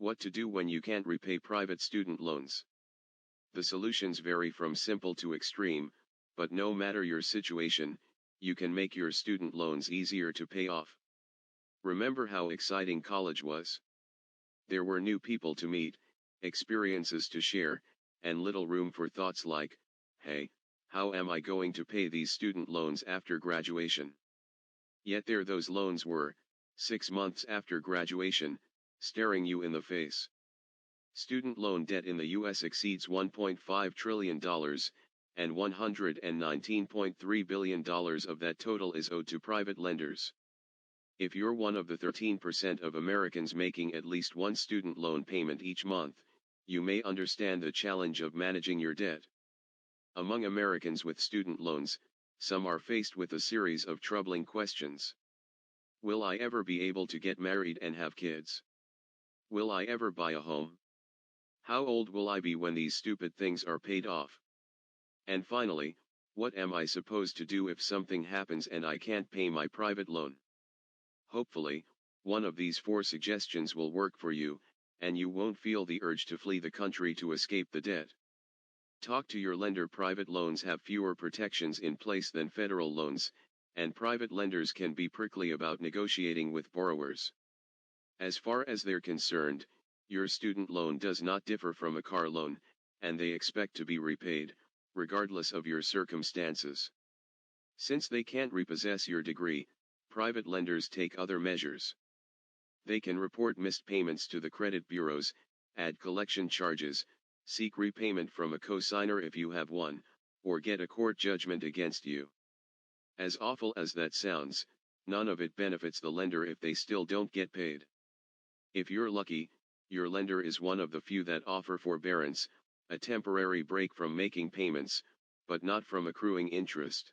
What to do when you can't repay private student loans? The solutions vary from simple to extreme, but no matter your situation, you can make your student loans easier to pay off. Remember how exciting college was? There were new people to meet, experiences to share, and little room for thoughts like, hey, how am I going to pay these student loans after graduation? Yet there those loans were, 6 months after graduation, staring you in the face. Student loan debt in the US exceeds $1.5 trillion, and $119.3 billion of that total is owed to private lenders. If you're one of the 13% of Americans making at least one student loan payment each month, you may understand the challenge of managing your debt. Among Americans with student loans, some are faced with a series of troubling questions. Will I ever be able to get married and have kids? Will I ever buy a home? How old will I be when these stupid things are paid off? And finally, what am I supposed to do if something happens and I can't pay my private loan? Hopefully, one of these 4 suggestions will work for you, and you won't feel the urge to flee the country to escape the debt. Talk to your lender. Private loans have fewer protections in place than federal loans, and private lenders can be prickly about negotiating with borrowers. As far as they're concerned, your student loan does not differ from a car loan, and they expect to be repaid, regardless of your circumstances. Since they can't repossess your degree, private lenders take other measures. They can report missed payments to the credit bureaus, add collection charges, seek repayment from a cosigner if you have one, or get a court judgment against you. As awful as that sounds, none of it benefits the lender if they still don't get paid. If you're lucky, your lender is one of the few that offer forbearance, a temporary break from making payments, but not from accruing interest.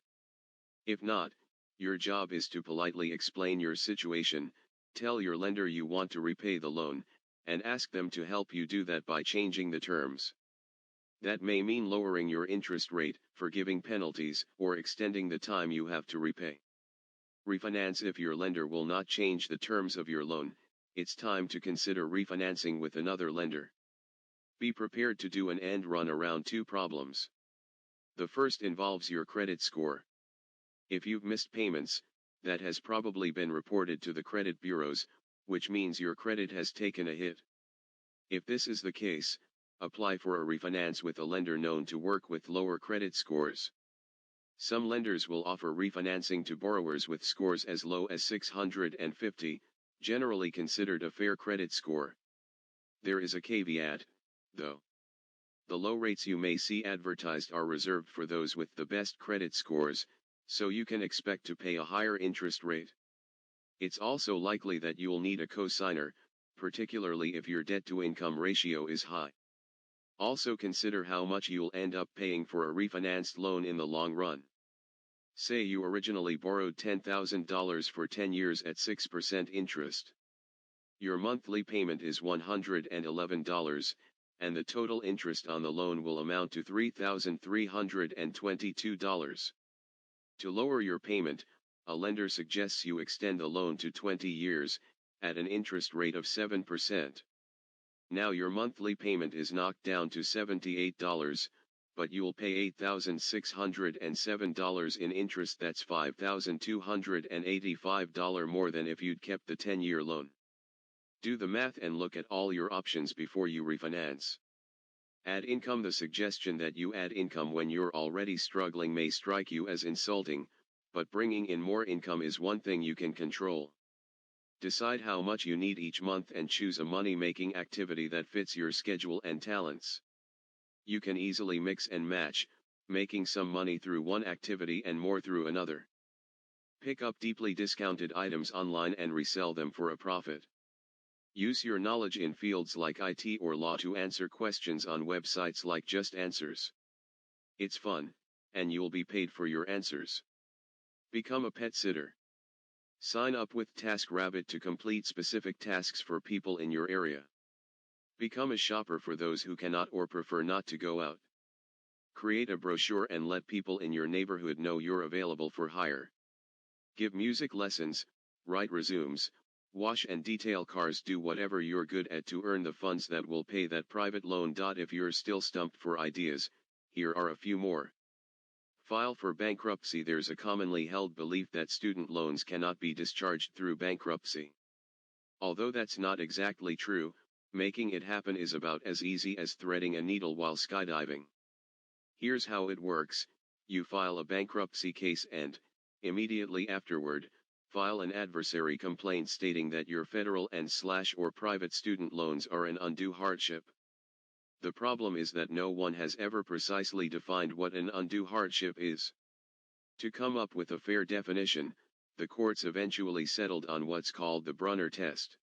If not, your job is to politely explain your situation, tell your lender you want to repay the loan, and ask them to help you do that by changing the terms. That may mean lowering your interest rate, forgiving penalties, or extending the time you have to repay. Refinance. If your lender will not change the terms of your loan, it's time to consider refinancing with another lender. Be prepared to do an end run around 2 problems. The first involves your credit score. If you've missed payments, that has probably been reported to the credit bureaus, which means your credit has taken a hit. If this is the case, apply for a refinance with a lender known to work with lower credit scores. Some lenders will offer refinancing to borrowers with scores as low as 650, generally considered a fair credit score. There is a caveat, though. The low rates you may see advertised are reserved for those with the best credit scores, so you can expect to pay a higher interest rate. It's also likely that you'll need a cosigner, particularly if your debt-to-income ratio is high. Also consider how much you'll end up paying for a refinanced loan in the long run. Say you originally borrowed $10,000 for 10 years at 6% interest. Your monthly payment is $111, and the total interest on the loan will amount to $3,322. To lower your payment, a lender suggests you extend the loan to 20 years, at an interest rate of 7%. Now your monthly payment is knocked down to $78, but you'll pay $8,607 in interest. That's $5,285 more than if you'd kept the 10-year loan. Do the math and look at all your options before you refinance. Add income. The suggestion that you add income when you're already struggling may strike you as insulting, but bringing in more income is one thing you can control. Decide how much you need each month and choose a money-making activity that fits your schedule and talents. You can easily mix and match, making some money through one activity and more through another. Pick up deeply discounted items online and resell them for a profit. Use your knowledge in fields like IT or law to answer questions on websites like Just Answers. It's fun, and you'll be paid for your answers. Become a pet sitter. Sign up with TaskRabbit to complete specific tasks for people in your area. Become a shopper for those who cannot or prefer not to go out. Create a brochure and let people in your neighborhood know you're available for hire. Give music lessons, write resumes, Wash and detail cars. Do whatever you're good at to earn the funds that will pay that private loan. If you're still stumped for ideas, here are a few more. File for bankruptcy. There's a commonly held belief that student loans cannot be discharged through bankruptcy. Although that's not exactly true, making it happen is about as easy as threading a needle while skydiving. Here's how it works: you file a bankruptcy case and, immediately afterward, file an adversary complaint stating that your federal and/or private student loans are an undue hardship. The problem is that no one has ever precisely defined what an undue hardship is. To come up with a fair definition, the courts eventually settled on what's called the Brunner test.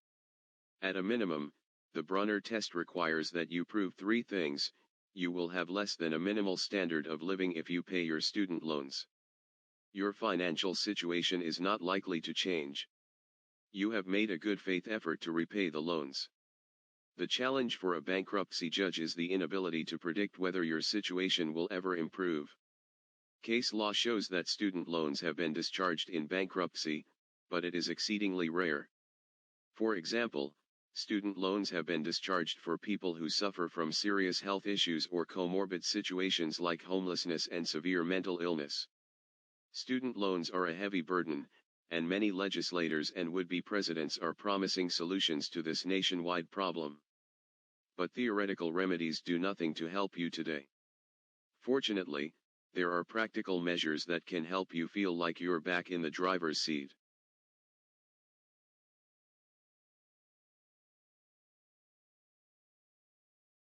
At a minimum, the Brunner test requires that you prove three things: you will have less than a minimal standard of living if you pay your student loans. Your financial situation is not likely to change. You have made a good faith effort to repay the loans. The challenge for a bankruptcy judge is the inability to predict whether your situation will ever improve. Case law shows that student loans have been discharged in bankruptcy, but it is exceedingly rare. For example, student loans have been discharged for people who suffer from serious health issues or comorbid situations like homelessness and severe mental illness. Student loans are a heavy burden, and many legislators and would-be presidents are promising solutions to this nationwide problem. But theoretical remedies do nothing to help you today. Fortunately, there are practical measures that can help you feel like you're back in the driver's seat.